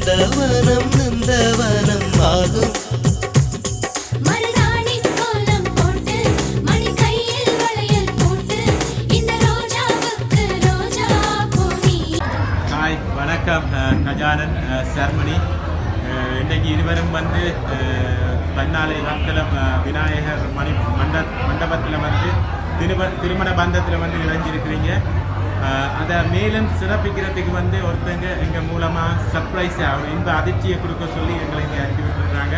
நந்தவனம் நந்தவனம் ஆகும். வணக்கம் கஜானன் சர்மணி. இன்றைக்கு இருவரும் வந்து பன்னாலை வக்கலம் விநாயகர் மண்டபத்தில் வந்து திருமண பந்தத்தில் வந்து இணைஞ்சிருக்கிறீங்க. அதை மேலும் சிறப்பிக்கிறதுக்கு வந்து ஒருத்தங்க எங்கள் மூலமாக சர்ப்ரைஸாக ஒரு இன்ப அதிர்ச்சியை கொடுக்க சொல்லி எங்களை இங்கே அனுப்பி விட்டுருக்காங்க.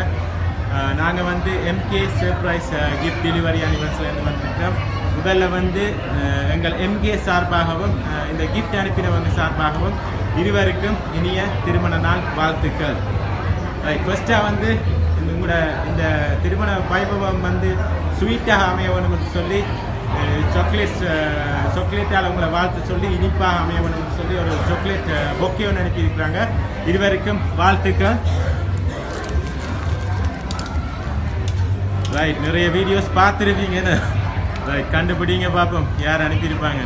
நாங்கள் வந்து எம்கே சர்ப்ரைஸ் கிஃப்ட் டெலிவரி அனிவர்சரிலேருந்து வந்துருக்கோம். முதல்ல வந்து எங்கள் எம்கே சார்பாகவும் இந்த கிஃப்ட் அனுப்பினவங்க சார்பாகவும் இருவருக்கும் இனிய திருமண நாள் வாழ்த்துக்கள். ஃபர்ஸ்ட்டாக வந்து உங்களோட இந்த திருமண வைபவம் வந்து ஸ்வீட்டாக அமைய வேணும்னு சொல்லி சாக்லேட்டால் உங்களை வாழ்த்து சொல்லி இனிப்பாக அமைய வேணும்னு சொல்லி ஒரு சாக்லேட் பொக்கே ஒன்று அனுப்பியிருக்கிறாங்க. இருவருக்கும் வாழ்த்துக்கள். ரைட், நிறைய வீடியோஸ் பார்த்துருப்பீங்க. ரைட், கண்டுபிடிங்க பார்ப்போம் யார் அனுப்பியிருப்பாங்க.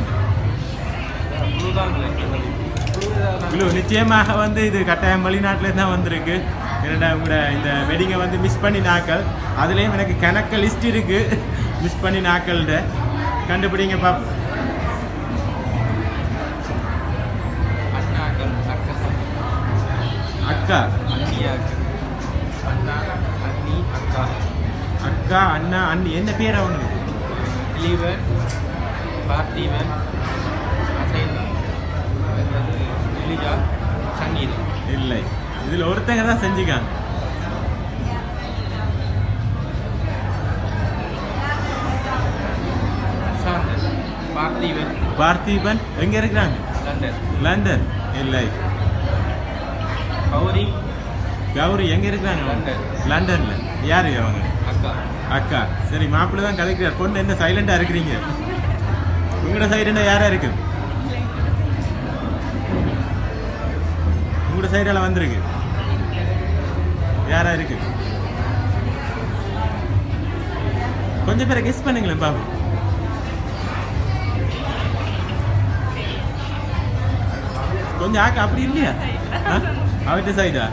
நிச்சயமாக வந்து இது கட்டாயம் வெளிநாட்டில் தான் வந்திருக்கு. என்னடா உங்களோட இந்த வெட்டிங்கை வந்து மிஸ் பண்ணி நாக்கள், அதுலேயும் எனக்கு கணக்க லிஸ்ட் இருக்குது மிஸ் பண்ணி நாக்கள்கிட்ட. கண்டுபிடிங்க பார்ப்போம். அக்கா அக்கா அண்ணா அண்ணி என்ன பேர் அவனுக்கு? இல்லை, இதில் ஒருத்தங்க தான் செஞ்சுக்காங்க. பார்த்திபன் எங்க இருக்கிறாங்க? லண்டன். இல்லை, கௌரி எங்க இருக்கிறாங்க? லண்டன்ல. யாரு அவங்க? அக்கா. சரி, மாப்பிள்ளை தான் கதைக்கிறார். பொண்ணு என்ன சைலண்டா இருக்கிறீங்க? உங்களோட சைடு என்ன யாரா இருக்கு? உங்களோட சைடெல்லாம் வந்திருக்கு. யாரா இருக்கு? கொஞ்சம் பேரை கெஸ் பண்ணுங்களேன் பாபு. கொஞ்சம் ஆக்க அப்படி இல்லையா? அவர்கிட்ட சைடா?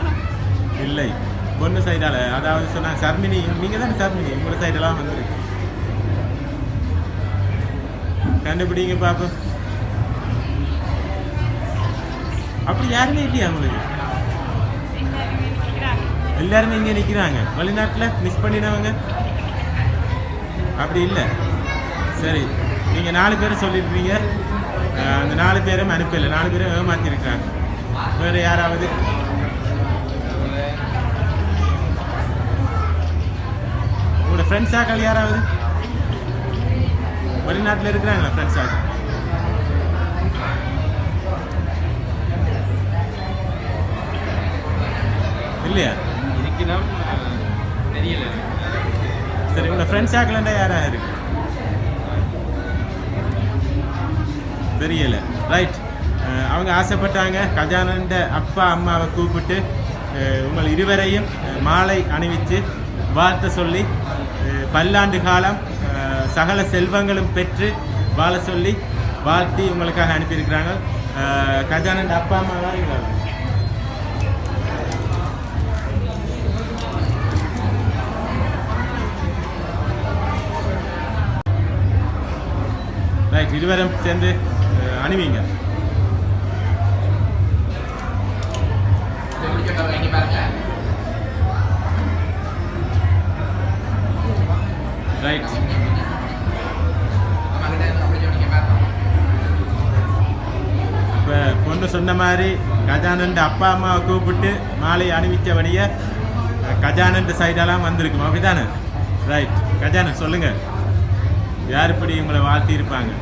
இல்லை, பொண்ணு சைடால. அதாவது சொன்னாங்க சர்மினி. நீங்க தானே சர்மினி? உங்களோட சைடெல்லாம் வந்துருக்கு. கண்டுபிடிங்க பாப்பு. அப்படி யாருமே இல்லையா உங்களுக்கு? எல்லாருமே இங்கே நிற்கிறாங்க. வெளிநாட்டில் மிஸ் பண்ணினவங்க அப்படி இல்லை. சரி, நீங்கள் 4 பேரும் சொல்லியிருப்பீங்க. அந்த 4 பேரும் அனுப்பலை. 4 பேரும் ஏமாற்றிருக்காங்க. வேறு யாராவது? உங்களோட ஃப்ரெண்ட்ஸாக்கள் யாராவது வெளிநாட்டில் இருக்கிறாங்களா? ஃப்ரெண்ட்ஸாக்கள் இல்லையா? தெரியல. சரி, உங்களோட ஃப்ரெண்ட்ஸாக்கலண்டா யாராக இருக்கு? தெரியல. ரைட், அவங்க ஆசைப்பட்டாங்க கஜானண்ட அப்பா அம்மாவை கூப்பிட்டு உங்கள் இருவரையும் மாலை அணிவித்து வாழ்த்த சொல்லி பல்லாண்டு காலம் சகல செல்வங்களும் பெற்று வாழ சொல்லி வாழ்த்தி உங்களுக்காக அனுப்பியிருக்கிறாங்க. கஜானண்ட அப்பா அம்மா தான். ரைட், இருவரும் சேர்ந்து அணிவிங்க. ரைட், இப்போ பொண்ணு சொன்ன மாதிரி கஜானண்ட அப்பா அம்மாவை கூப்பிட்டு மாலை அணிவிச்சபடியே கஜானண்ட சைடெல்லாம் வந்திருக்கும். அப்படிதானே? ரைட், கஜானன் சொல்லுங்க, யார் இப்படி உங்களை வாழ்த்தி இருப்பாங்க?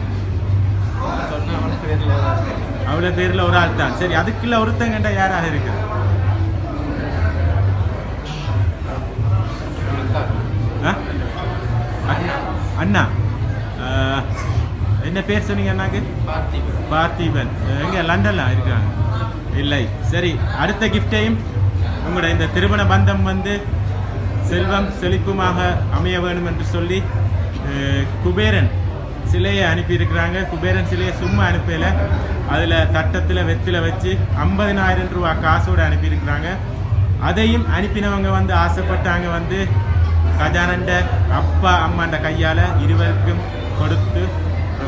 அவ்வளோ பேரில் ஒரு ஆள் தான். சரி, அதுக்குள்ள ஒருத்தங்கண்டா யாராக இருக்கு? அண்ணா. என்ன பேர் சொன்னீங்க அண்ணாக்கு? பார்த்திபன். எங்க லண்டன்ல இருக்காங்க? இல்லை. சரி, அடுத்த கிஃப்டையும் உங்களோட இந்த திருமண பந்தம் வந்து செல்வம் செழிப்புமாக அமைய வேண்டும் என்று சொல்லி குபேரன் சிலையை அனுப்பியிருக்கிறாங்க. குபேரன் சிலையை சும்மா அனுப்பல, அதில் தட்டத்தில் வெத்தில வச்சு 50,000 ரூபா காசோடு அனுப்பியிருக்கிறாங்க. அதையும் அனுப்பினவங்க வந்து ஆசைப்பட்டாங்க வந்து கஜானண்ட அப்பா அம்மாண்ட கையால் இருவருக்கும் கொடுத்து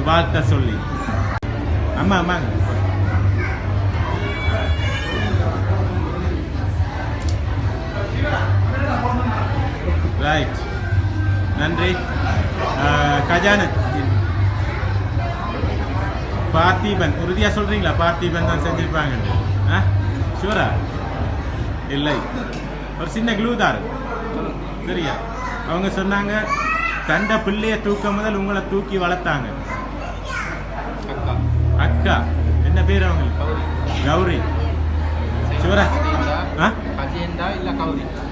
வாழ்த்த சொல்லி. அம்மா அம்மாங்க ரைட், நன்றி. கஜானன் பார்த்திபன் உறுதியாக சொல்கிறீங்களா? பார்த்திபன் தான் செஞ்சுருப்பாங்க. ஷூரா? இல்லை, ஒரு சின்ன க்ளூ தாரு. சரியா? அவங்க சொன்னாங்க தண்ட பிள்ளைய தூக்க முதல் உங்களை தூக்கி வளர்த்தாங்க. அக்கா என்ன பேர் அவங்களுக்கு? கௌரி. ஷூரா?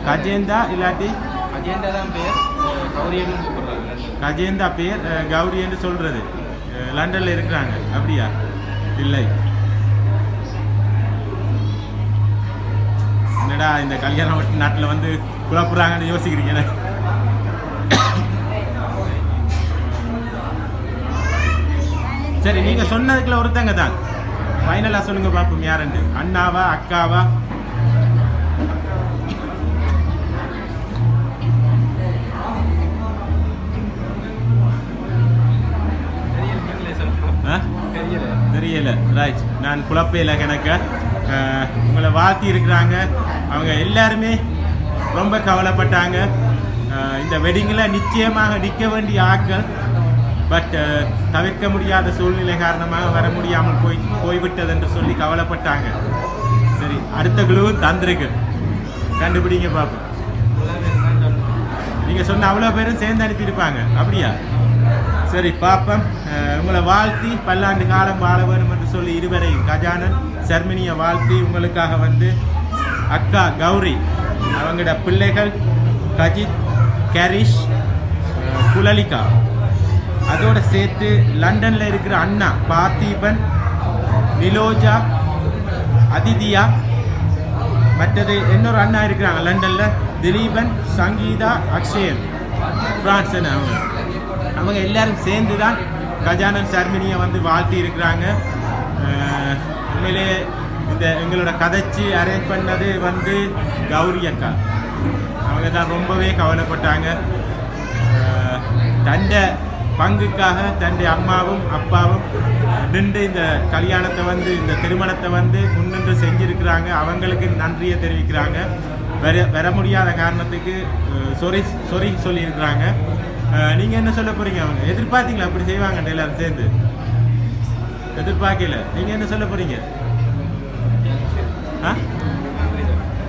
கஜேந்தா இல்லாட்டி கஜேந்தா பேர், கௌரி என்று சொல்றது. லண்டன்ல இருக்கிறாங்க. அப்படியா? இல்லை. என்னடா இந்த கல்யாணம் நாட்டில் வந்து குழப்புறாங்கன்னு யோசிக்கிறீங்க. சரி, நீங்க சொன்னதுக்குள்ள ஒருத்தங்க தான். ஃபைனலா சொல்லுங்க பாப்போம், யாருன்னு. அண்ணாவா அக்காவா? தெரியல. ரைட், நான் குழப்பையில் கணக்க உங்களை வாழ்த்தி இருக்கிறாங்க. அவங்க எல்லாருமே ரொம்ப கவலைப்பட்டாங்க. இந்த வெட்டிங்கில் நிச்சயமாக நிற்க வேண்டிய ஆட்கள், பட் தவிர்க்க முடியாத சூழ்நிலை காரணமாக வர முடியாமல் போய்விட்டது என்று சொல்லி கவலைப்பட்டாங்க. சரி, அடுத்த குழுவும் தந்திருக்கு, கண்டுபிடிங்க பார்ப்போம். நீங்கள் சொன்ன அவ்வளோ பேரும் சேர்ந்து அனுப்பியிருப்பாங்க. அப்படியா? சரி, பாப்பம். உங்களை வாழ்த்தி பல்லாண்டு காலம் வாழ வேணும் என்று சொல்லி இருவரையும், கஜானன் சர்மினியை வாழ்த்தி உங்களுக்காக வந்து அக்கா கௌரி, அவங்களோட பிள்ளைகள் கஜித், கரிஷ், குலலிகா, அதோடு சேர்த்து லண்டனில் இருக்கிற அண்ணா பார்த்திபன், நிலோஜா, அதிதியா, மற்றது இன்னொரு அண்ணா இருக்கிறாங்க லண்டனில், திலீபன், சங்கீதா, அக்ஷயன், பிரான்ஸ். அவங்க எல்லாரும் சேர்ந்து தான் கஜானன் சர்மினியை வந்து வாழ்த்தி இருக்கிறாங்க. உண்மையிலே இந்த எங்களோட கதைச்சி அரேஞ்ச் பண்ணது வந்து கௌரி அக்கா. அவங்க தான் ரொம்பவே கவலைப்பட்டாங்க. தண்டை பங்குக்காக தண்டை அம்மாவும் அப்பாவும் நின்று இந்த கல்யாணத்தை வந்து, இந்த திருமணத்தை வந்து முன்னின்று செஞ்சிருக்கிறாங்க. அவங்களுக்கு நன்றியை தெரிவிக்கிறாங்க. வர முடியாத காரணத்துக்கு சொரி சொல்லியிருக்கிறாங்க. நீங்கள் என்ன சொல்ல போகிறீங்க? அவங்க எதிர்பார்த்தீங்களா அப்படி செய்வாங்க எல்லாரும் சேர்ந்து? எதிர்பார்க்கல. நீங்கள் என்ன சொல்ல போகிறீங்க?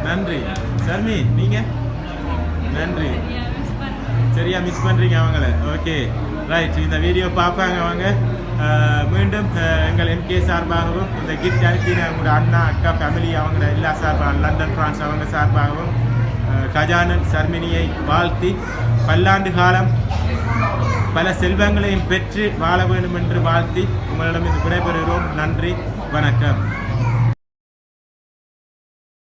நன்றி. சர்மி, நீங்கள்? நன்றி. சரியா மிஸ் பண்ணுறீங்க அவங்கள. Okay, right. இந்த வீடியோ பார்ப்பாங்க அவங்க. மீண்டும் எங்கள் எம்கே சார்பாகவும், இந்த கிஃப்ட் அனுப்பின அவங்களோட அண்ணா அக்கா ஃபேமிலி அவங்களோட எல்லா சார்பாக, லண்டன் பிரான்ஸ் அவங்க சார்பாகவும் கஜானன் சர்மினியை வாழ்த்தி பல்லாண்டு காலம் பல செல்வங்களையும் பெற்று வாழ வேண்டும் என்று வாழ்த்தி உங்களிடம் இது விடைபெறுகிறோம். நன்றி, வணக்கம்.